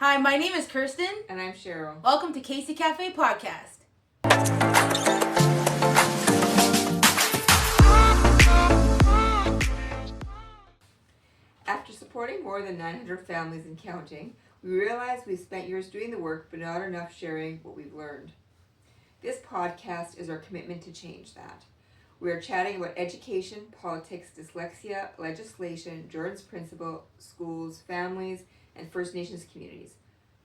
Hi, my name is Kirsten. And I'm Cheryl. Welcome to Casey Cafe Podcast. After supporting more than 900 families and counting, we realized we've spent years doing the work but not enough sharing what we've learned. This podcast is our commitment to change that. We are chatting about education, politics, dyslexia, legislation, Jordan's Principle, schools, families, and First Nations communities.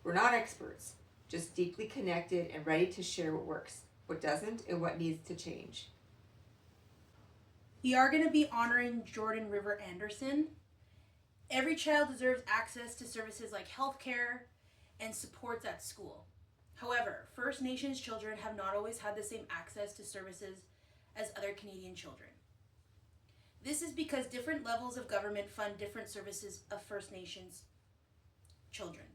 We're not experts, just deeply connected and ready to share what works, what doesn't, and what needs to change. We are going to be honoring Jordan River Anderson. Every child deserves access to services like healthcare and supports at school. However, First Nations children have not always had the same access to services as other Canadian children. This is because different levels of government fund different services of First Nations children.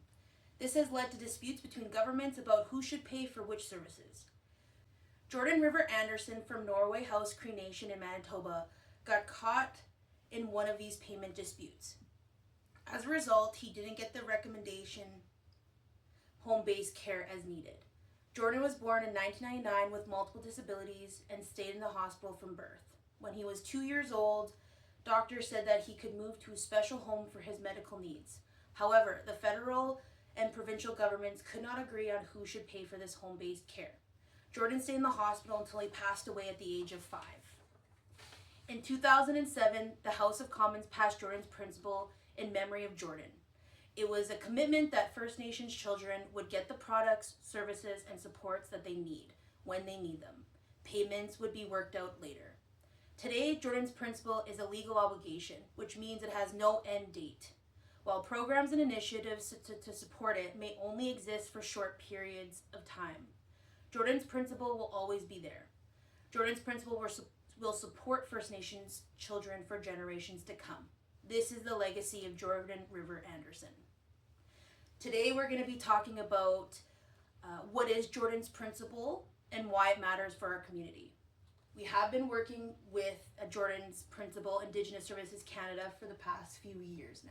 This has led to disputes between governments about who should pay for which services. Jordan River Anderson from Norway House Cree Nation in Manitoba got caught in one of these payment disputes. As a result, he didn't get the recommendation home-based care as needed. Jordan was born in 1999 with multiple disabilities and stayed in the hospital from birth. When he was 2 years old, doctors said that he could move to a special home for his medical needs. However, the federal and provincial governments could not agree on who should pay for this home-based care. Jordan stayed in the hospital until he passed away at the age of 5. In 2007, the House of Commons passed Jordan's Principle in memory of Jordan. It was a commitment that First Nations children would get the products, services, and supports that they need when they need them. Payments would be worked out later. Today, Jordan's Principle is a legal obligation, which means it has no end date. While programs and initiatives to support it may only exist for short periods of time, Jordan's Principle will always be there. Jordan's Principle will support First Nations children for generations to come. This is the legacy of Jordan River Anderson. Today we're going to be talking about what is Jordan's Principle and why it matters for our community. We have been working with Jordan's Principle Indigenous Services Canada for the past few years now.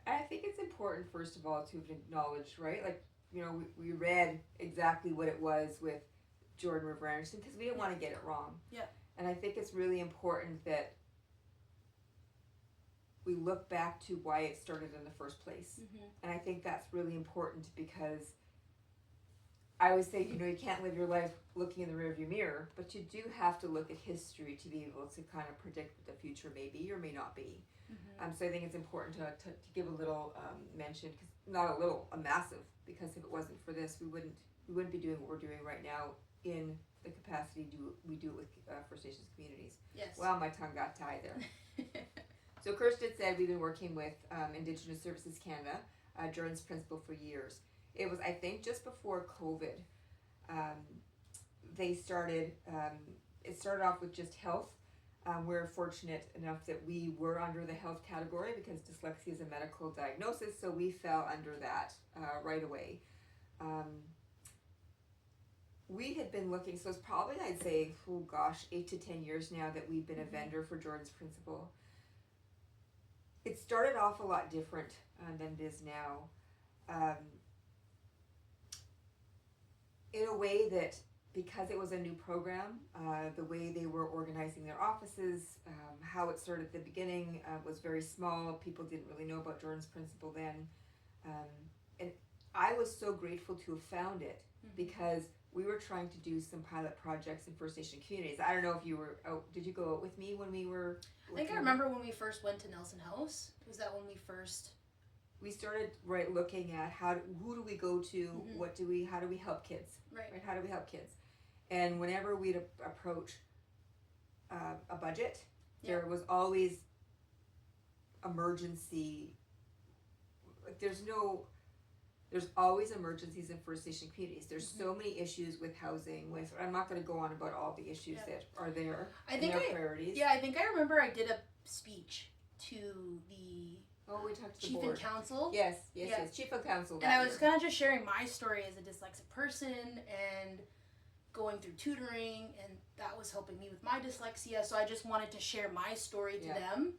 I think it's important, first of all, to acknowledge, right? Like, you know, we read exactly what it was with Jordan River Anderson because we didn't want to get it wrong. Yeah. And I think it's really important that we look back to why it started in the first place. Mm-hmm. And I think that's really important because I always say, you know, you can't live your life looking in the rearview mirror, but you do have to look at history to be able to kind of predict what the future may be or may not be. Mm-hmm. So I think it's important to give a little mention, cause not a little, a massive, because if it wasn't for this, we wouldn't be doing what we're doing right now in the capacity we do it with First Nations communities. Yes. Well, my tongue got tied there. So Kirsten said we've been working with Indigenous Services Canada, Jordan's Principle, for years. It was, I think, just before COVID. They started, it started off with just health. We're fortunate enough that we were under the health category because dyslexia is a medical diagnosis, so we fell under that right away. We had been looking, so it's probably, I'd say, 8 to 10 years now that we've been a vendor for Jordan's Principle. It started off a lot different than it is now. In a way that, because it was a new program, the way they were organizing their offices, how it started at the beginning was very small. People didn't really know about Jordan's Principle then. And I was so grateful to have found it because we were trying to do some pilot projects in First Nation communities. I don't know if you were out. Did you go out with me when we were? I think I remember when we first went to Nelson House. Was that when we first? We started looking at who do we go to? Mm-hmm. How do we help kids? Right. How do we help kids? And whenever we'd approach a budget, there was always emergency. There's always emergencies in First Nation communities. There's so many issues with housing. I'm not going to go on about all the issues that are there. Priorities. Yeah, I think I remember I did a speech to the. Oh, we talked to Chief the board. and Council. Yes, Chief and Council. And I was kind of just sharing my story as a dyslexic person and going through tutoring, and that was helping me with my dyslexia. So I just wanted to share my story to them.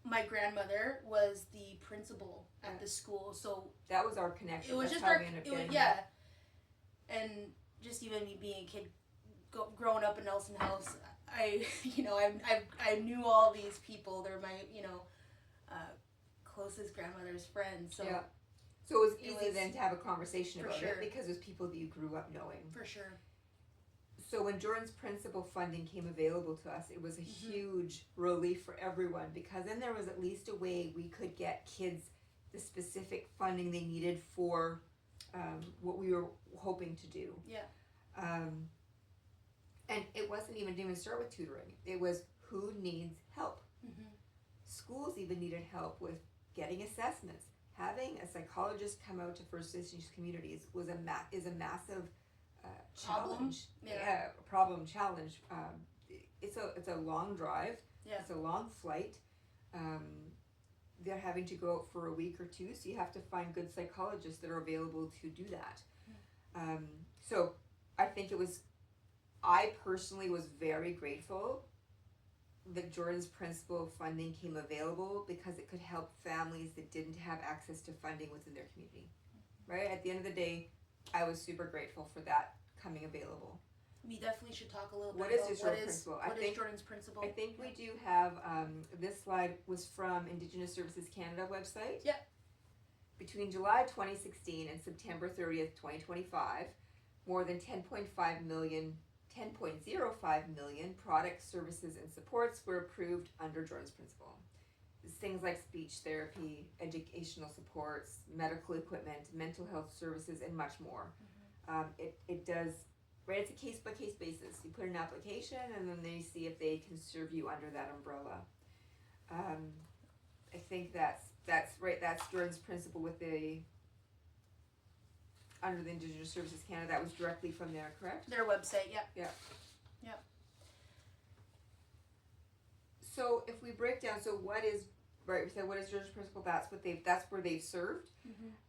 my grandmother was the principal at the school, so that was our connection. it was That's just how our we ended up it was, getting yeah, that. and just even me being a kid, growing up in Nelson House, I I knew all these people. They're my closest grandmother's friends. So Yeah. So it was It easy was- then to have a conversation for about sure. it because it was people that you grew up knowing. for sure. So when Jordan's principal funding came available to us, it was a huge relief for everyone because then there was at least a way we could get kids the specific funding they needed for what we were hoping to do. Yeah. And it wasn't even start with tutoring. It was who needs help. Mm-hmm. Schools even needed help with getting assessments. Having a psychologist come out to First Nations communities was is a massive challenge. Problem challenge. It's a long drive. Yeah. It's a long flight. They're having to go out for a week or two, so you have to find good psychologists that are available to do that. So I think I personally was very grateful that Jordan's principal funding came available because it could help families that didn't have access to funding within their community. Right? At the end of the day, I was super grateful for that coming available. We definitely should talk a little bit What is about Jordan's principal? what is Jordan's principal. I think we do have, this slide was from Indigenous Services Canada website. Yeah. Between July 2016 and September 30th, 2025, more than 10.05 million products, services, and supports were approved under Jordan's principle. Things like speech therapy, educational supports, medical equipment, mental health services, and much more. It does, right, it's a case-by-case basis. You put an application and then they see if they can serve you under that umbrella. I think that's right, that's Jordan's principle with under the Indigenous Services Canada. That was directly from there, correct? Their website, yeah. So if we break down, so what is, right, we said what is Jordan's principle? That's where they've served.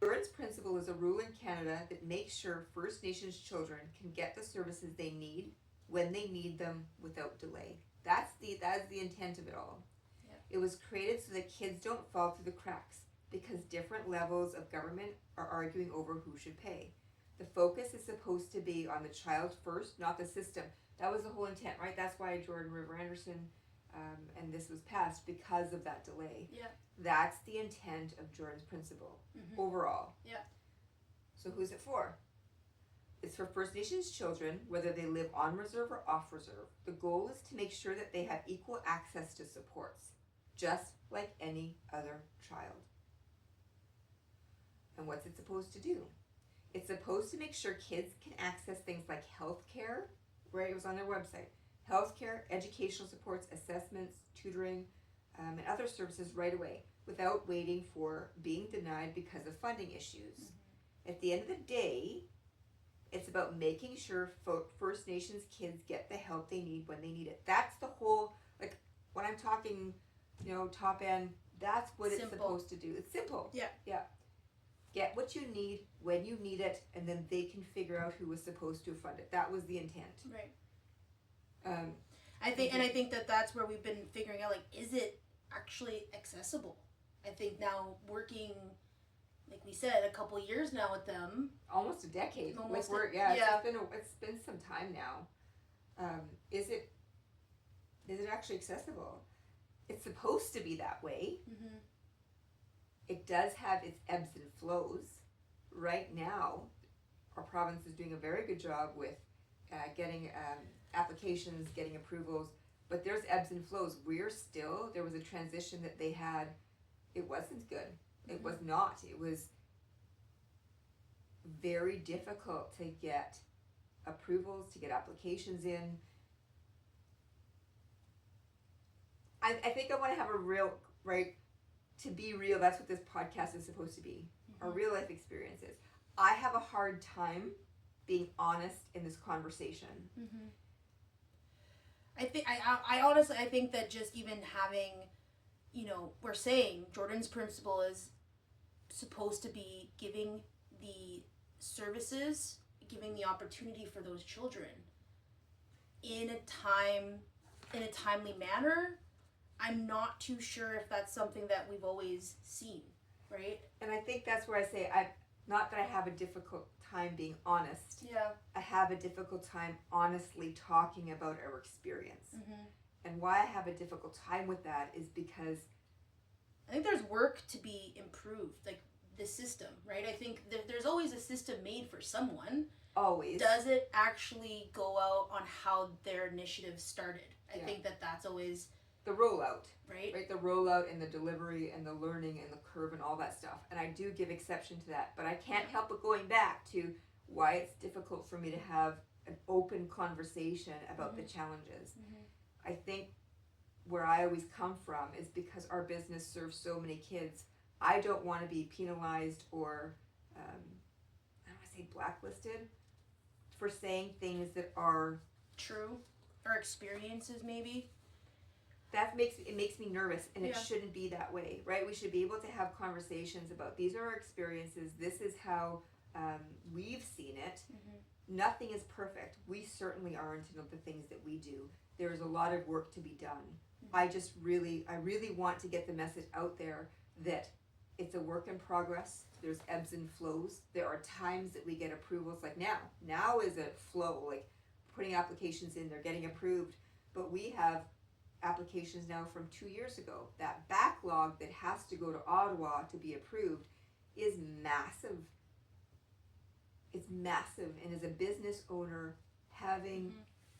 Jordan's principle is a rule in Canada that makes sure First Nations children can get the services they need when they need them without delay. That is the intent of it all. Yeah. It was created so that kids don't fall through the cracks because different levels of government are arguing over who should pay. The focus is supposed to be on the child first, not the system. That was the whole intent, right? That's why Jordan River Anderson and this was passed because of that delay. Yeah. That's the intent of Jordan's principle overall. Yeah. So who's it for? It's for First Nations children, whether they live on reserve or off reserve. The goal is to make sure that they have equal access to supports, just like any other child. And what's it supposed to do? It's supposed to make sure kids can access things like health care, right? It was on their website. Healthcare, educational supports, assessments, tutoring, and other services right away without waiting for being denied because of funding issues. At the end of the day, it's about making sure First Nations kids get the help they need when they need it. That's the whole, like, when I'm talking, top end, that's what it's supposed to do. It's simple. Yeah. Yeah. Get what you need when you need it, and then they can figure out who was supposed to fund it. That was the intent. Right. I think that's where we've been figuring out, like, is it actually accessible? I think now working, like we said, a couple years now with them. Almost a decade. Almost it's been some time now. Is it actually accessible? It's supposed to be that way. Mm-hmm. It does have its ebbs and flows. Right now, our province is doing a very good job with getting applications, getting approvals, but there's ebbs and flows. There was a transition that they had. It wasn't good. It was not. It was very difficult to get approvals, to get applications in. I think I want to have a real, right, to be real, that's what this podcast is supposed to be. Our real life experiences. I have a hard time being honest in this conversation. Mm-hmm. I honestly think that just even having, we're saying Jordan's principle is supposed to be giving the services, giving the opportunity for those children in a timely manner, I'm not too sure if that's something that we've always seen, right? And I think that's where I say, not that I have a difficult time being honest. Yeah. I have a difficult time honestly talking about our experience. Mm-hmm. And why I have a difficult time with that is because I think there's work to be improved, like the system, right? I think there's always a system made for someone. Always. Does it actually go out on how their initiative started? I Yeah. think that's always the rollout, right. The rollout and the delivery and the learning and the curve and all that stuff. And I do give exception to that, but I can't help but going back to why it's difficult for me to have an open conversation about the challenges. Mm-hmm. I think where I always come from is because our business serves so many kids. I don't want to be penalized or I don't want to say blacklisted for saying things that are true, or experiences maybe. That makes me nervous, and it Yeah. shouldn't be that way, right? We should be able to have conversations about these are our experiences. This is how we've seen it. Mm-hmm. Nothing is perfect. We certainly aren't in the things that we do. There is a lot of work to be done. Mm-hmm. I really want to get the message out there that it's a work in progress. There's ebbs and flows. There are times that we get approvals, like now. Now is a flow, like putting applications in, they're getting approved. But we have applications now from 2 years ago. That backlog that has to go to Ottawa to be approved is massive. It's massive, and as a business owner, having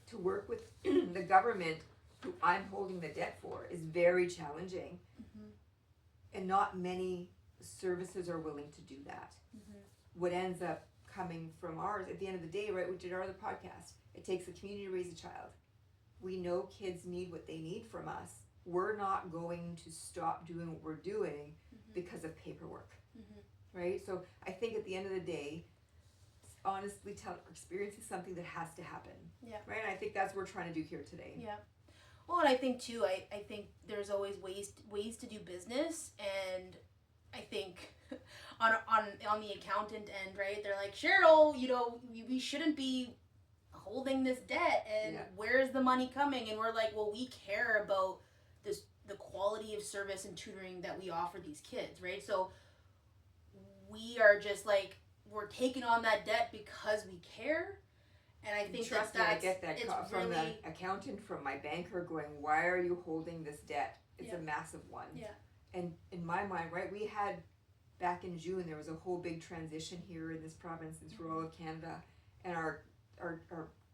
to work with the government, who I'm holding the debt for, is very challenging. Mm-hmm. And not many services are willing to do that. Mm-hmm. What ends up coming from ours, at the end of the day, right, we did our other podcast, it takes a community to raise a child. We know kids need what they need from us. We're not going to stop doing what we're doing because of paperwork, right? So I think at the end of the day, honestly, tell our experience is something that has to happen. Yeah. Right? And I think that's what we're trying to do here today. Yeah. Well, and I think too, I think there's always ways to do business, and I think on the accountant end, right? They're like, Cheryl, we shouldn't be holding this debt, and where's the money coming? And we're like, well, we care about the quality of service and tutoring that we offer these kids, right? So we are just like, we're taking on that debt because we care. And I think trust me, I get that call from the accountant, from my banker, going, why are you holding this debt? It's a massive one. Yeah. And in my mind, right, we had back in June, there was a whole big transition here in this province and through all of Canada. And our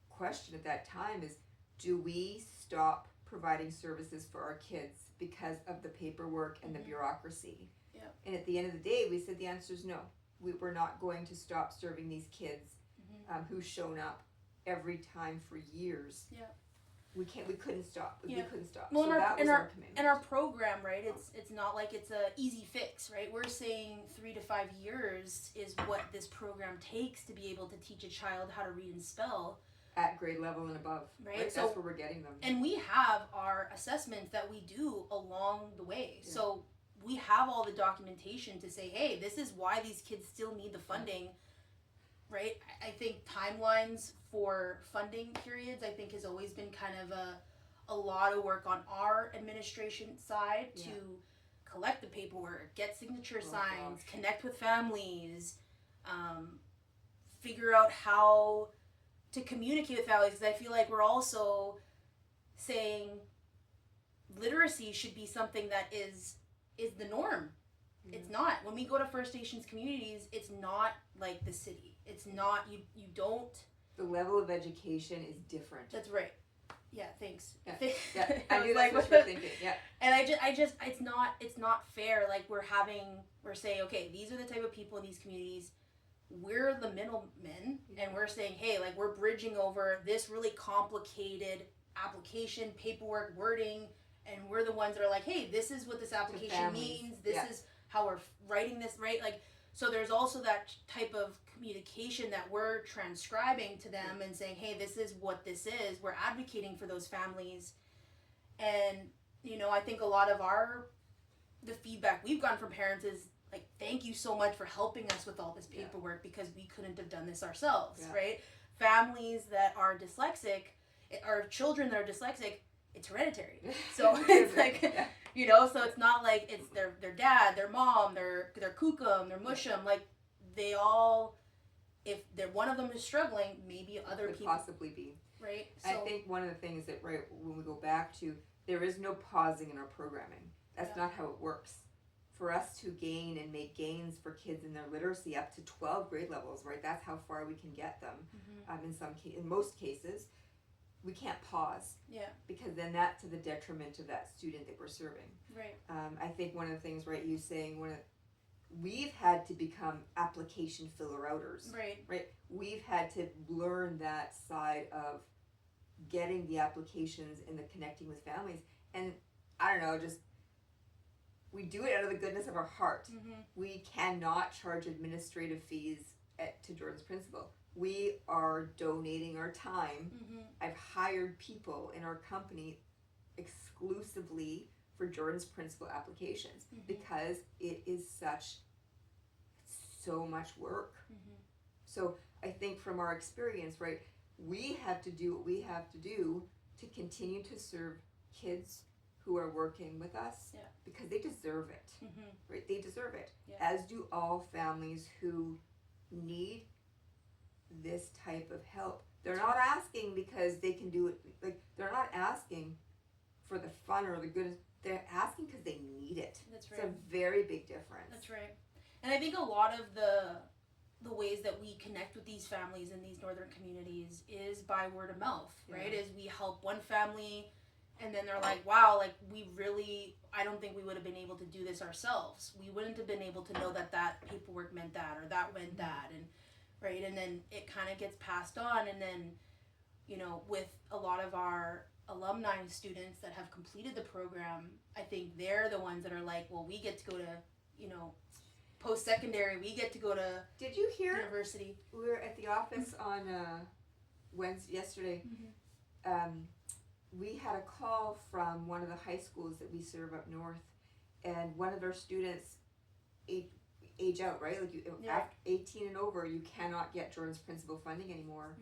question at that time is, do we stop providing services for our kids because of the paperwork and the bureaucracy? Yeah. And at the end of the day, we said the answer is no. We're not going to stop serving these kids who've shown up every time for years. Yeah. We couldn't stop. We couldn't stop. Well, so that was our commitment. And our program, right? It's not like it's a easy fix, right? We're saying 3 to 5 years is what this program takes to be able to teach a child how to read and spell at grade level and above. Right? So, that's where we're getting them. And we have our assessments that we do along the way. Yeah. So we have all the documentation to say, hey, this is why these kids still need the funding, right? I think timelines for funding periods, I think, has always been kind of a lot of work on our administration side to collect the paperwork, get signature signs, connect with families, figure out how to communicate with families, because I feel like we're also saying literacy should be something that is the norm. Mm-hmm. It's not. When we go to First Nations communities, it's not like the city. It's not, you don't. The level of education is different. That's right. Yeah, thanks. Yeah, I knew that's what you were thinking. Yeah. And I just, it's not fair. Like we're saying, okay, these are the type of people in these communities. We're the middlemen, and we're saying, hey, like we're bridging over this really complicated application, paperwork, wording, and we're the ones that are like, hey, this is what this application means. This is how we're writing this, right? Like, so there's also that type of communication that we're transcribing to them and saying, hey, this is what this is. We're advocating for those families. And, I think a lot of the feedback we've gotten from parents is like, thank you so much for helping us with all this paperwork because we couldn't have done this ourselves, right? Families that are dyslexic, or children that are dyslexic, it's hereditary. So it's like, Yeah. you know, so it's not like it's their dad, their mom, their kukum, their mushum. Like they all, if they're one of them is struggling, maybe other could people possibly be. right. I think one of the things that when we go back to, there is no pausing in our programming. That's not how it works. For us to gain and make gains for kids in their literacy up to 12 grade levels, right? That's how far we can get them. In most cases, we can't pause. Yeah. Because then that's to the detriment of that student that we're serving. Right. I think one of the things, right? You saying we've had to become application filler outers. Right. Right. We've had to learn that side of getting the applications and the connecting with families, and I don't know, just we do it out of the goodness of our heart. We cannot charge administrative fees to Jordan's Principal. We are donating our time. I've hired people in our company exclusively for Jordan's Principal applications because it is so much work. So I think from our experience, right, we have to do what we have to do to continue to serve kids who are working with us because they deserve it, right? They deserve it, as do all families who need this type of help. They're not asking because they can do it, like they're not asking for the fun or the good. They're asking because they need it. That's right. It's a very big difference. That's right. And I think a lot of the ways that we connect with these families in these northern communities is by word of mouth, right? Is we help one family and then they're like, wow, like I don't think we would have been able to do this ourselves. We wouldn't have been able to know that paperwork meant that or that meant that, and right, and then it kind of gets passed on, and then, you know, with a lot of our alumni students that have completed the program, I think they're the ones that are like, well, we get to go to, you know, post-secondary, we get to go to Did you hear university. We were at the office on yesterday. We had a call from one of the high schools that we serve up north, and one of their students age out, right? Like after 18 and over, you cannot get Jordan's Principal funding anymore.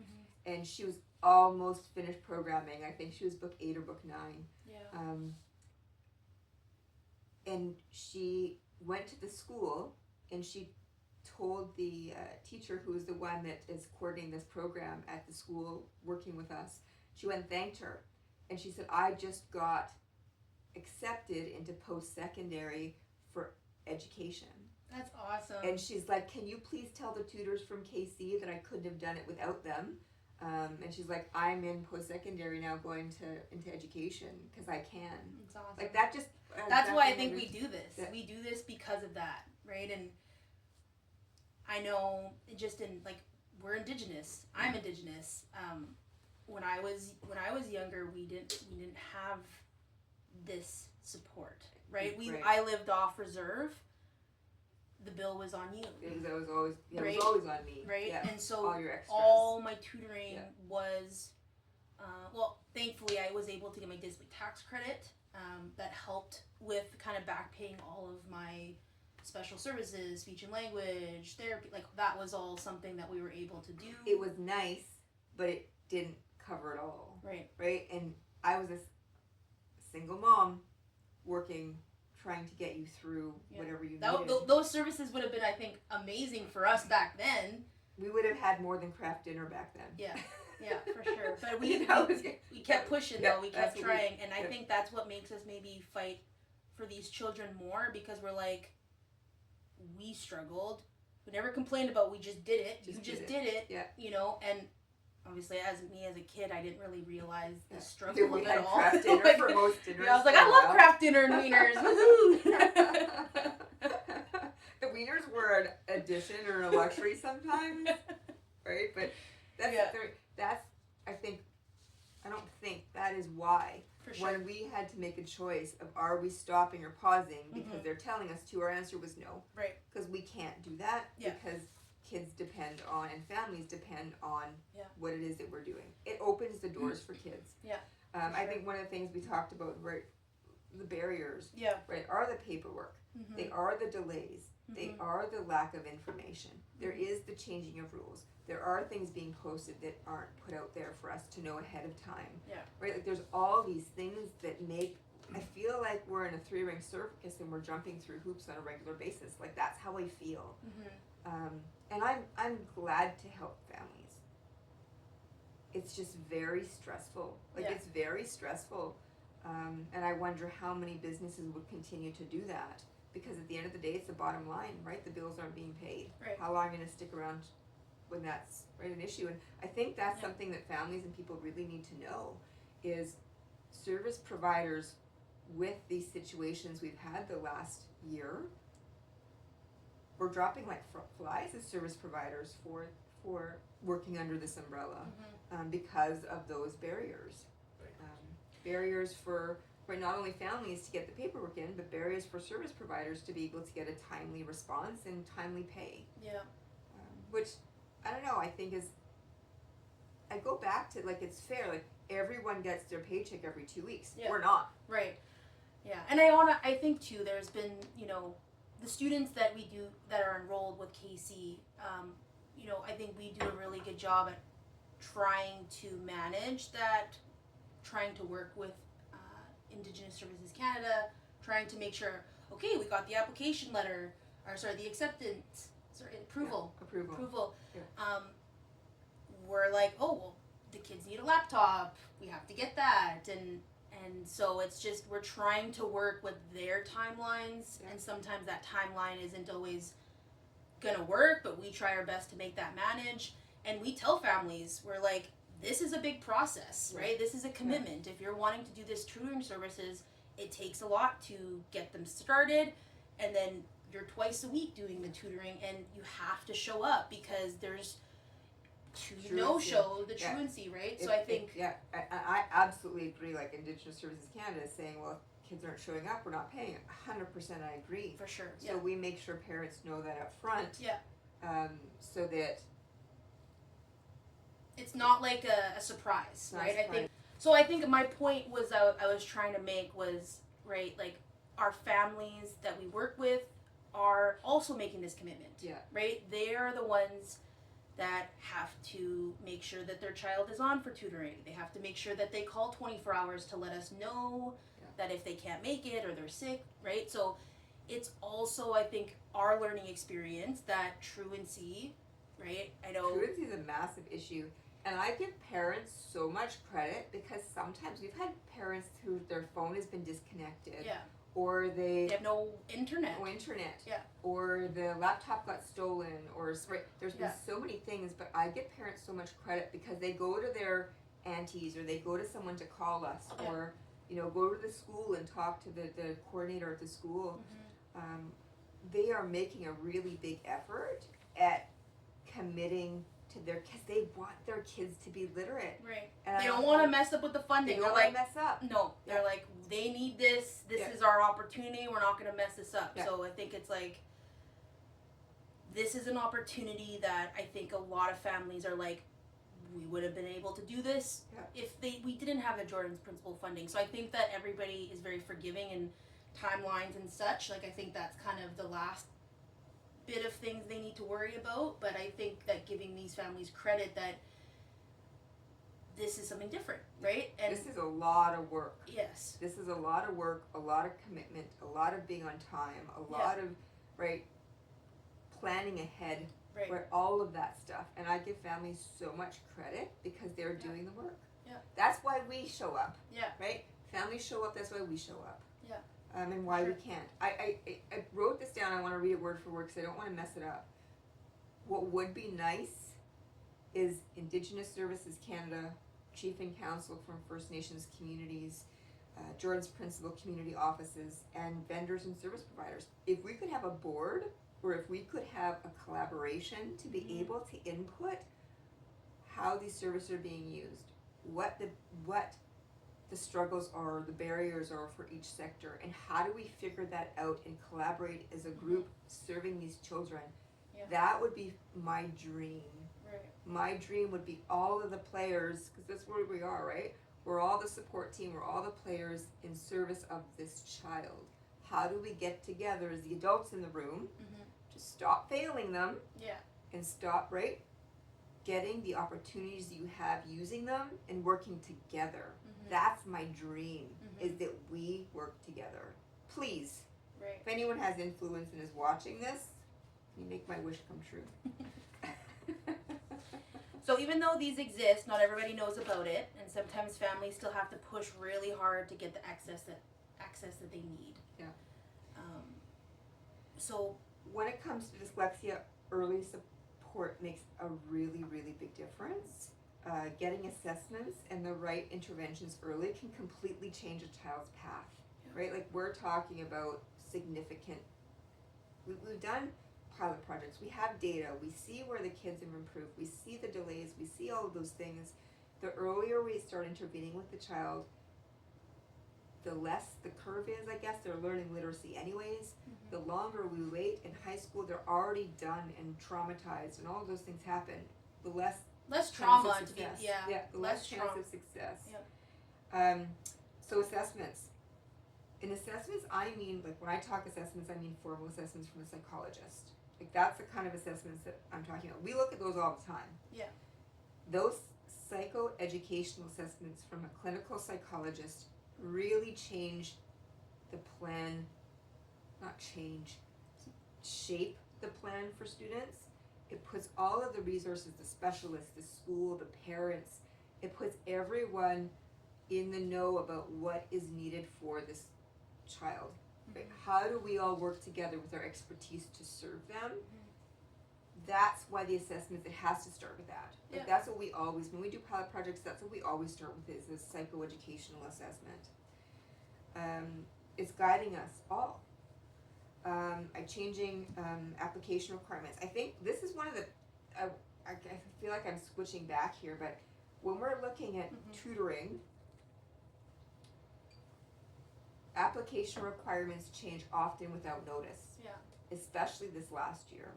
And she was almost finished programming. I think she was book 8 or book 9. And she went to the school and she told the teacher, who is the one that is coordinating this program at the school working with us, she went and thanked her. And she said, I just got accepted into post-secondary for education. That's awesome. And she's like, can you please tell the tutors from KC that I couldn't have done it without them? And she's like, I'm in post-secondary now going into education because I can. That's awesome. Like that just... That's why I think we do this. Yeah. We do this because of that, right? And I know just in, like, we're Indigenous. I'm Indigenous. When I was younger, we didn't have this support, right? I lived off reserve. The bill was on you. It was always on me. Right? Yeah. And so all your extras. all my tutoring was, thankfully I was able to get my disability tax credit. That helped with kind of back paying all of my special services, speech and language, therapy. Like that was all something that we were able to do. It was nice, but it didn't cover it all. Right. Right? And I was a single mom working, trying to get you through whatever you needed. Those services would have been, I think, amazing for us back then. We would have had more than craft dinner back then. Yeah, for sure. But we kept pushing, though. We kept trying. And I think that's what makes us maybe fight for these children more, because we're like, we struggled. We never complained about we just did it. You just did it. Yeah. You know, and obviously, as a kid, I didn't really realize the struggle we at had all. Craft dinner for most dinners. Yeah, I was like, I love craft dinner and wieners. Woohoo! The wieners were an addition or a luxury sometimes, right? But that's I don't think that is why. For sure. When we had to make a choice of are we stopping or pausing because they're telling us to, our answer was no. Right. Because we can't do that because kids depend on and families depend on what it is that we're doing. It opens the doors for kids. Yeah. I think one of the things we talked about, right, the barriers, right, are the paperwork. They are the delays. They are the lack of information. There is the changing of rules. There are things being posted that aren't put out there for us to know ahead of time. Yeah. Right? Like there's all these things that make, I feel like we're in a three-ring circus and we're jumping through hoops on a regular basis. Like that's how I feel. And I'm glad to help families. It's just very stressful. Like it's very stressful. And I wonder how many businesses would continue to do that, because at the end of the day, it's the bottom line, right? The bills aren't being paid. Right. How long are you going to stick around when that's an issue? And I think that's something that families and people really need to know is service providers with these situations we've had the last year. We're dropping like flies as service providers for working under this umbrella because of those barriers. Barriers for not only families to get the paperwork in, but barriers for service providers to be able to get a timely response and timely pay. Yeah. Which, I don't know, I think is, I go back to like it's fair, like everyone gets their paycheck every 2 weeks. Yeah. We're not. Right. Yeah. And I think too, there's been, the students that we do that are enrolled with KC, I think we do a really good job at trying to manage that, trying to work with Indigenous Services Canada, trying to make sure, okay, we got the application letter, the acceptance, approval. Yeah, approval. Yeah. We're like, oh, well, the kids need a laptop, we have to get that, and so it's just, we're trying to work with their timelines, and sometimes that timeline isn't always gonna work, but we try our best to make that manage, and we tell families, we're like, this is a big process, right? This is a commitment. If you're wanting to do this tutoring services, it takes a lot to get them started, and then you're twice a week doing the tutoring, and you have to show up because there's to no-show the truancy, right? So I think... I absolutely agree. Like Indigenous Services Canada is saying, well, if kids aren't showing up, we're not paying it. 100% I agree. For sure. So we make sure parents know that up front. Yeah. So that... It's not like a surprise, right? I think my point was I was trying to make was, right, like our families that we work with are also making this commitment. Yeah. Right? They are the ones that have to make sure that their child is on for tutoring. They have to make sure that they call 24 hours to let us know that if they can't make it or they're sick, right? So it's also, I think, our learning experience that truancy, right? I know truancy is a massive issue. And I give parents so much credit because sometimes we've had parents who their phone has been disconnected. Yeah. Or they have no internet. No internet. Yeah. Or the laptop got stolen. Or there's been so many things, but I give parents so much credit because they go to their aunties or they go to someone to call us or go to the school and talk to the coordinator at the school. They are making a really big effort at committing to because they want their kids to be literate. Right. And they don't want to mess up with the funding. They don't want to mess up. No. They're like, they need this. This is our opportunity. We're not going to mess this up. So I think it's like, this is an opportunity that I think a lot of families are like, we would have been able to do this if we didn't have the Jordan's Principle funding. So I think that everybody is very forgiving and timelines and such. Like, I think that's kind of the last bit of things they need to worry about, but I think that giving these families credit that this is something different, right? And this is a lot of work. Yes. This is a lot of work, a lot of commitment, a lot of being on time, a lot of planning ahead, all of that stuff. And I give families so much credit because they're doing the work. Yeah. That's why we show up. Yeah. Right? Families show up, that's why we show up. Yeah. And why we can't. I wrote this down. I want to read it word for word because I don't want to mess it up. What would be nice is Indigenous Services Canada, Chief and Council from First Nations communities, Jordan's Principal community offices, and vendors and service providers. If we could have a board, or if we could have a collaboration to be able to input how these services are being used, what the struggles are, the barriers are for each sector, and how do we figure that out and collaborate as a group serving these children. That would be my dream. Right. My dream would be all of the players, because that's where we are, right? We're all the support team, we're all the players in service of this child. How do we get together as the adults in the room stop failing them. Yeah. And stop, right? Getting the opportunities you have using them and working together. That's my dream, is that we work together. Please, Right. if anyone has influence and is watching this, you make my wish come true. So even though these exist, not everybody knows about it, and sometimes families still have to push really hard to get the access that they need. Yeah. So when it comes to dyslexia, early support makes a really, really big difference. Getting assessments and the right interventions early can completely change a child's path, right? Like, we're talking about significant, we've done pilot projects, we have data, we see where the kids have improved, we see the delays, we see all of those things. The earlier we start intervening with the child, the less the curve is, I guess. They're learning literacy anyways. The longer we wait in high school, they're already done and traumatized, and all of those things happen. The less trauma chance of to be success. The less chance trauma of success. Yep. So assessments. In assessments, I mean, like, when I talk assessments, I mean formal assessments from a psychologist. Like, that's the kind of assessments that I'm talking about. We look at those all the time. Yeah. Those psychoeducational assessments from a clinical psychologist really change the plan, shape the plan for students. It puts all of the resources, the specialists, the school, the parents, it puts everyone in the know about what is needed for this child. Right? How do we all work together with our expertise to serve them? That's why the assessments, it has to start with that. Like, that's what we always, when we do pilot projects, that's what we always start with, is this psychoeducational assessment. It's guiding us all. Changing application requirements. I think this is one of the, I feel like I'm switching back here, but when we're looking at tutoring, application requirements change often without notice. Yeah. Especially this last year.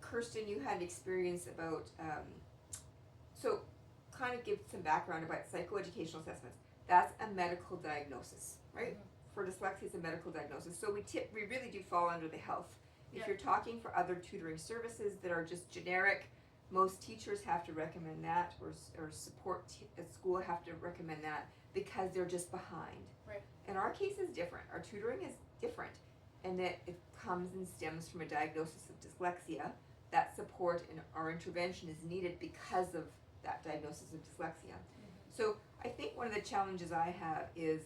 Kirsten, you had experience about, so kind of give some background about psychoeducational assessments. That's a medical diagnosis, right? For dyslexia, it's a medical diagnosis. So we really do fall under the health. If you're talking for other tutoring services that are just generic, most teachers have to recommend that, or support at school have to recommend that, because they're just behind. Right. And our case is different. Our tutoring is different, and that it comes and stems from a diagnosis of dyslexia. That support and our intervention is needed because of that diagnosis of dyslexia. So I think one of the challenges I have is,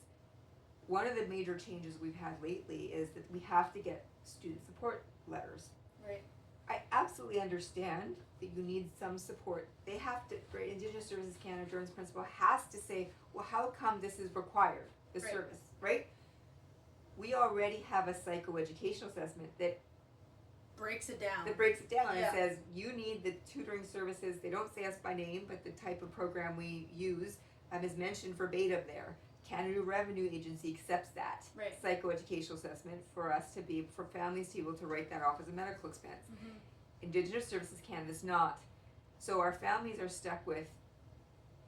one of the major changes we've had lately is that we have to get student support letters. Right. I absolutely understand that you need some support. They have to, right, Indigenous Services Canada, Jordan's principal has to say, well, how come this is required, this service, right? We already have a psychoeducational assessment that breaks it down. And says, you need the tutoring services. They don't say us by name, but the type of program we use is mentioned verbatim there. Canada Revenue Agency accepts that psychoeducational assessment for families to be able to write that off as a medical expense. Indigenous Services Canada is not. So our families are stuck with,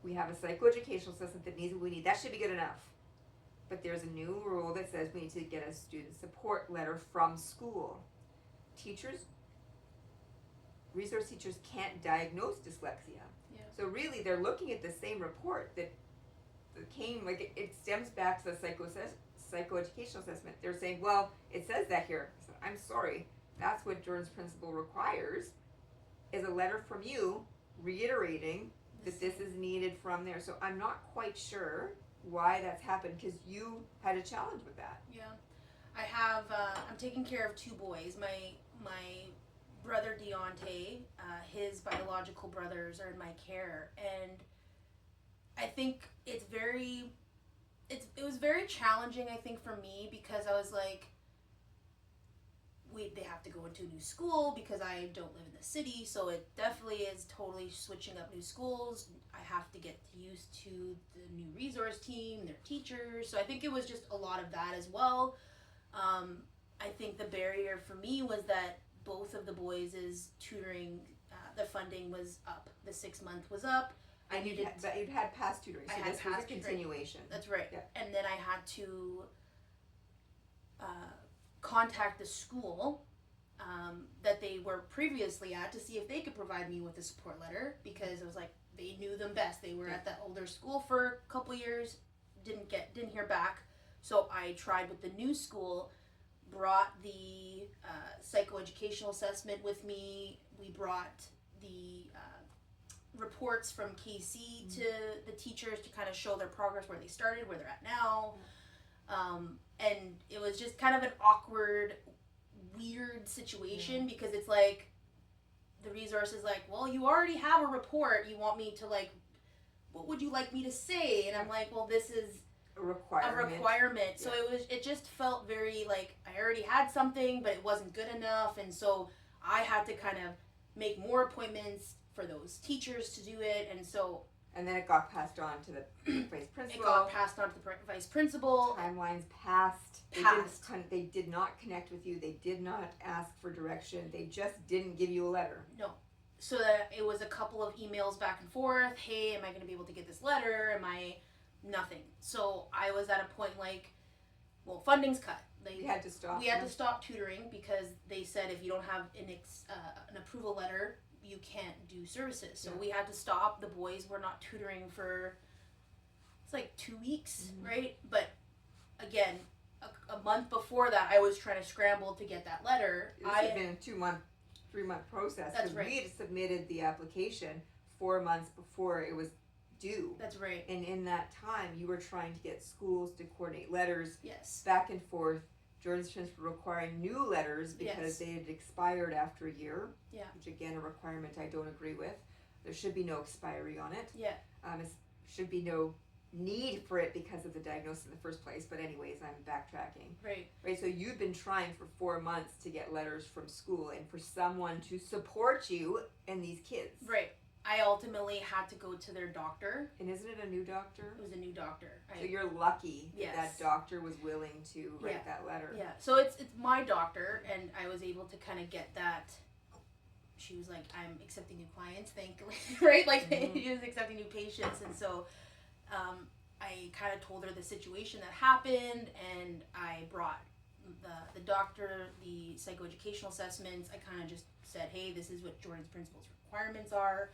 we have a psychoeducational assessment that needs what we need. That should be good enough. But there's a new rule that says we need to get a student support letter from school. Resource teachers can't diagnose dyslexia. So really, they're looking at the same report that came, like, it stems back to the psychoeducational assessment. They're saying, well, it says that here. So I'm sorry. That's what Jordan's principal requires, is a letter from you reiterating that this is needed from there. So I'm not quite sure why that's happened, because you had a challenge with that. Yeah. I have, I'm taking care of two boys. My brother Deontay, his biological brothers are in my care, and I think it was very challenging, I think, for me, because I was like, they have to go into a new school because I don't live in the city, so it definitely is totally switching up new schools. I have to get used to the new resource team, their teachers, so I think it was just a lot of that as well. I think the barrier for me was that both of the boys' tutoring, the funding was up. The 6 month was up. But you'd had past tutoring, so this was a continuation. That's right. Yeah. And then I had to contact the school that they were previously at to see if they could provide me with a support letter, because it was like they knew them best. They were at that older school for a couple years, didn't hear back. So I tried with the new school, brought the psychoeducational assessment with me. We brought the reports from KC to the teachers to kind of show their progress, where they started, where they're at now. And it was just kind of an awkward, weird situation, because it's like the resource is like, well, you already have a report, you want me to like, what would you like me to say? And I'm like, well, this is a requirement. So it just felt very like I already had something, but it wasn't good enough, and so I had to kind of make more appointments for those teachers to do it. And then it got passed on to the vice principal. It got passed on to the vice principal. Timelines passed. They did not connect with you. They did not ask for direction. They just didn't give you a letter. No. So that it was a couple of emails back and forth. Hey, am I going to be able to get this letter? Nothing. So I was at a point like, well, funding's cut. We had to stop. We had to stop tutoring, because they said if you don't have an approval letter, you can't do services. So we had to stop. The boys were not tutoring for, it's like 2 weeks, right? But again, a month before that, I was trying to scramble to get that letter. It had been a 3-month process. That's right. We had submitted the application 4 months before it was due. That's right. And in that time, you were trying to get schools to coordinate letters. Yes. Back and forth. Jordan's Principal requiring new letters because they had expired after a year. Yeah. Which again, a requirement I don't agree with. There should be no expiry on it. Yeah. It should be no need for it because of the diagnosis in the first place. But anyways, I'm backtracking. Right. So you've been trying for 4 months to get letters from school and for someone to support you and these kids. Right. I ultimately had to go to their doctor. And isn't it a new doctor? It was a new doctor. So you're lucky yes. that doctor was willing to write that letter. Yeah. So it's my doctor, and I was able to kind of get that. She was like, I'm accepting new clients, thankfully, right? Like, she was accepting new patients. And so I kind of told her the situation that happened, and I brought the doctor, the psychoeducational assessments. I kind of just said, hey, this is what Jordan's Principal's requirements are.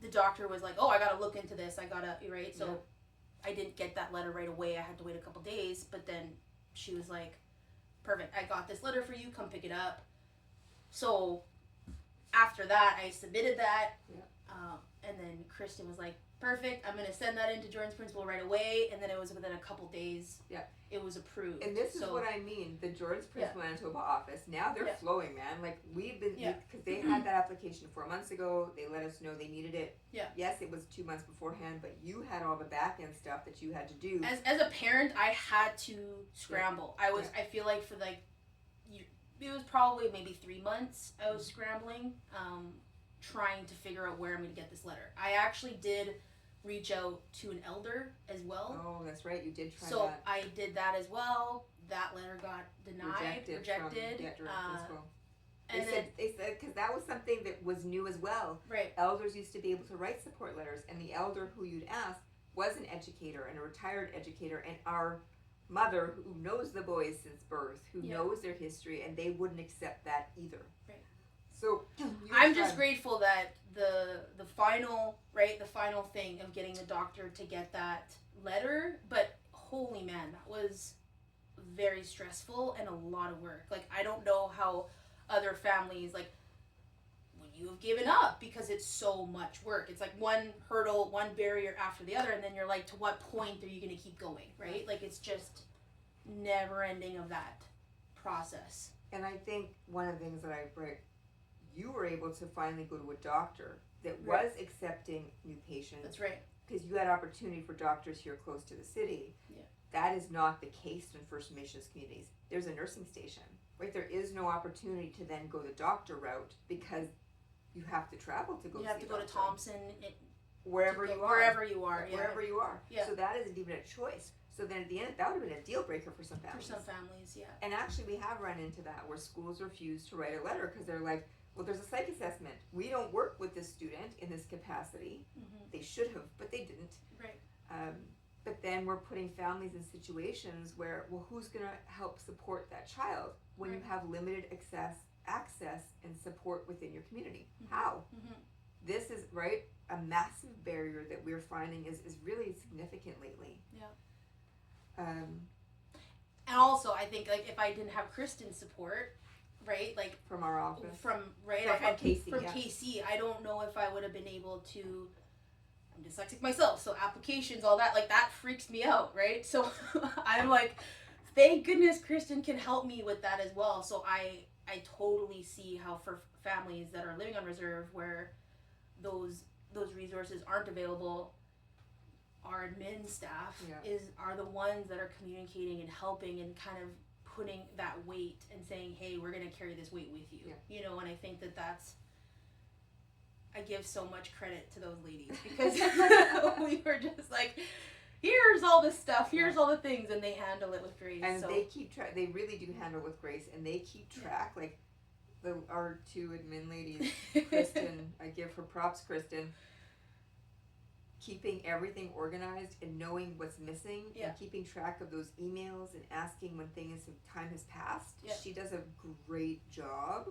The doctor was like, oh, I got to look into this. Right? So I didn't get that letter right away. I had to wait a couple days. But then she was like, perfect, I got this letter for you. Come pick it up. So after that, I submitted that. And then Kristen was like, perfect, I'm going to send that into Jordan's Principal right away. And then it was within a couple days. It was approved. And this is what I mean. The Jordan's Principal Manitoba office, now they're flowing, man. Like, we've been, because they had that application 4 months ago. They let us know they needed it. Yes, it was 2 months beforehand, but you had all the back end stuff that you had to do. As a parent, I had to scramble. I feel like for like, it was probably maybe 3 months I was scrambling, trying to figure out where I'm going to get this letter. I actually did reach out to an elder as well. Oh, that's right. You did try that. So I did that as well. That letter got denied, rejected. And they said because that was something that was new as well. Right. Elders used to be able to write support letters, and the elder who you'd ask was an educator and a retired educator, and our mother who knows the boys since birth, who knows their history, and they wouldn't accept that either. Right. So I'm just grateful that the final thing of getting the doctor to get that letter, but holy man, that was very stressful and a lot of work. Like, I don't know how other families, like, when you have given up because it's so much work. It's like one hurdle, one barrier after the other, and then you're like, to what point are you going to keep going, right? Like, it's just never ending of that process. And I think one of the things that you were able to finally go to a doctor that was accepting new patients. That's right. Because you had opportunity for doctors here close to the city. Yeah. That is not the case in First Nations communities. There's a nursing station, right? There is no opportunity to then go the doctor route because you have to travel to go. You have to go to Thompson. Wherever you are. Wherever you are. Yeah. Wherever you are. Yeah. So that isn't even a choice. So then at the end, that would have been a deal breaker for some families. For some families, yeah. And actually, we have run into that where schools refuse to write a letter because they're like, well, there's a psych assessment. We don't work with this student in this capacity. They should have, but they didn't. Right. But then we're putting families in situations where, well, who's going to help support that child when you have limited access and support within your community? How? This is, right, a massive barrier that we're finding is really significant lately. And also, I think, like, if I didn't have Kristen's support, right, like, from our office, from KC, I don't know if I would have been able to. I'm dyslexic myself, so applications, all that, like, that freaks me out, right? So I'm like, thank goodness Kristen can help me with that as well. So I totally see how for families that are living on reserve where those resources aren't available, our admin staff are the ones that are communicating and helping and kind of putting that weight and saying, hey, we're going to carry this weight with you. You know, and I think that's, I give so much credit to those ladies because we were just like, here's all this stuff, here's all the things, and they handle it with grace. And they keep track. They really do handle it with grace, and they keep track. Like our two admin ladies, Kristen, I give her props, Kristen. Keeping everything organized and knowing what's missing and keeping track of those emails and asking when time has passed. She does a great job.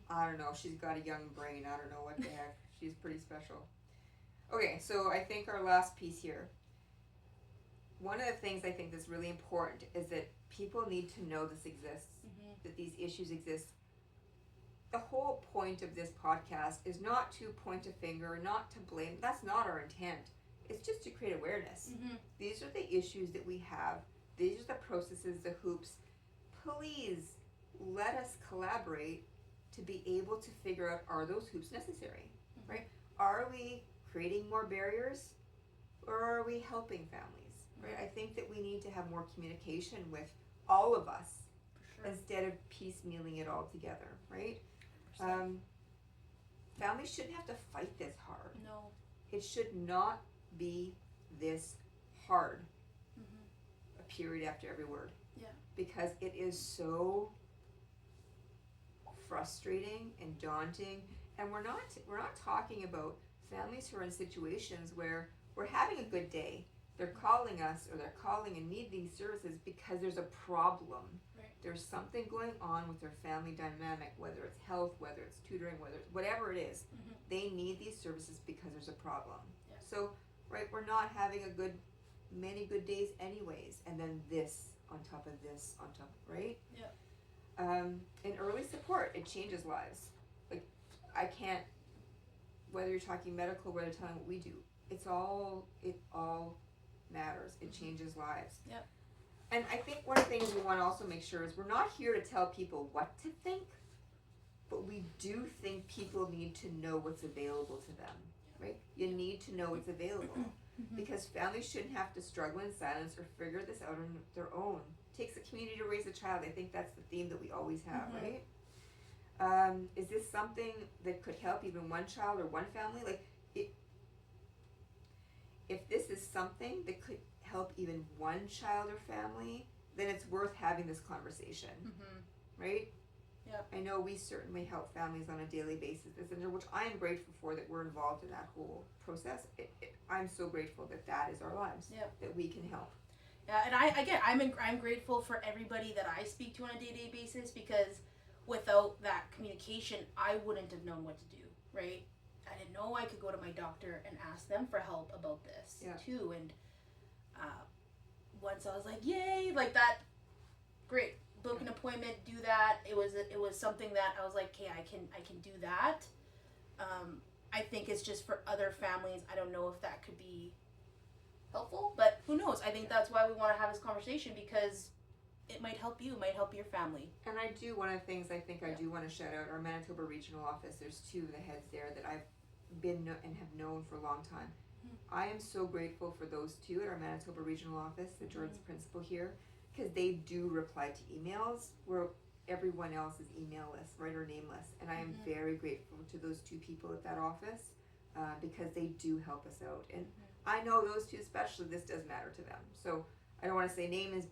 I don't know. She's got a young brain. I don't know what the heck. She's pretty special. Okay, so I think our last piece here. One of the things I think that's really important is that people need to know this exists, that these issues exist. The whole point of this podcast is not to point a finger, not to blame. That's not our intent. It's just to create awareness. These are the issues that we have. These are the processes, the hoops. Please let us collaborate to be able to figure out, are those hoops necessary, right? Are we creating more barriers or are we helping families, right? I think that we need to have more communication with all of us instead of piecemealing it all together, right? Families shouldn't have to fight this hard. No. It should not be this hard. A period after every word. Because it is so frustrating and daunting, and we're not talking about families who are in situations where we're having a good day. They're calling us or they're calling and need these services because there's a problem. There's something going on with their family dynamic, whether it's health, whether it's tutoring, whatever it is. They need these services because there's a problem. So, right, we're not having many good days anyways, and then this on top of this on top, right? And early support, it changes lives. Like, I can't, whether you're talking medical, whether you're talking what we do, it all matters. It changes lives. And I think one of the things we want to also make sure is we're not here to tell people what to think, but we do think people need to know what's available to them, right? You need to know what's available because families shouldn't have to struggle in silence or figure this out on their own. It takes a community to raise a child. I think that's the theme that we always have, right? Is this something that could help even one child or one family? Like, if this is something that could help even one child or family, then it's worth having this conversation, right? I know we certainly help families on a daily basis, which I am grateful for that we're involved in that whole process. I'm so grateful that is our lives, that we can help. And I'm grateful for everybody that I speak to on a day-to-day basis because without that communication, I wouldn't have known what to do, right? I didn't know I could go to my doctor and ask them for help about this too, and once I was like, yay, like that, great, book an appointment, do that. It was something that I was like, okay, I can do that. I think it's just for other families. I don't know if that could be helpful, but who knows? I think that's why we want to have this conversation because it might help you, it might help your family. And I do, one of the things I think I do want to shout out, our Manitoba Regional Office, there's two of the heads there that I've been and have known for a long time. I am so grateful for those two at our Manitoba Regional Office, the Jordan's principal here, because they do reply to emails where everyone else is emailless, right, or nameless. And I am very grateful to those two people at that office because they do help us out. And I know those two especially, this does matter to them. So I don't want to say names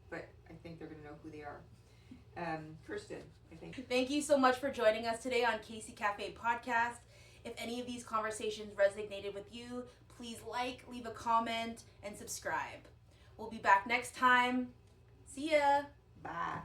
but I think they're going to know who they are. Kirsten, I think. Thank you so much for joining us today on Casey Cafe Podcast. If any of these conversations resonated with you, please like, leave a comment, and subscribe. We'll be back next time. See ya. Bye.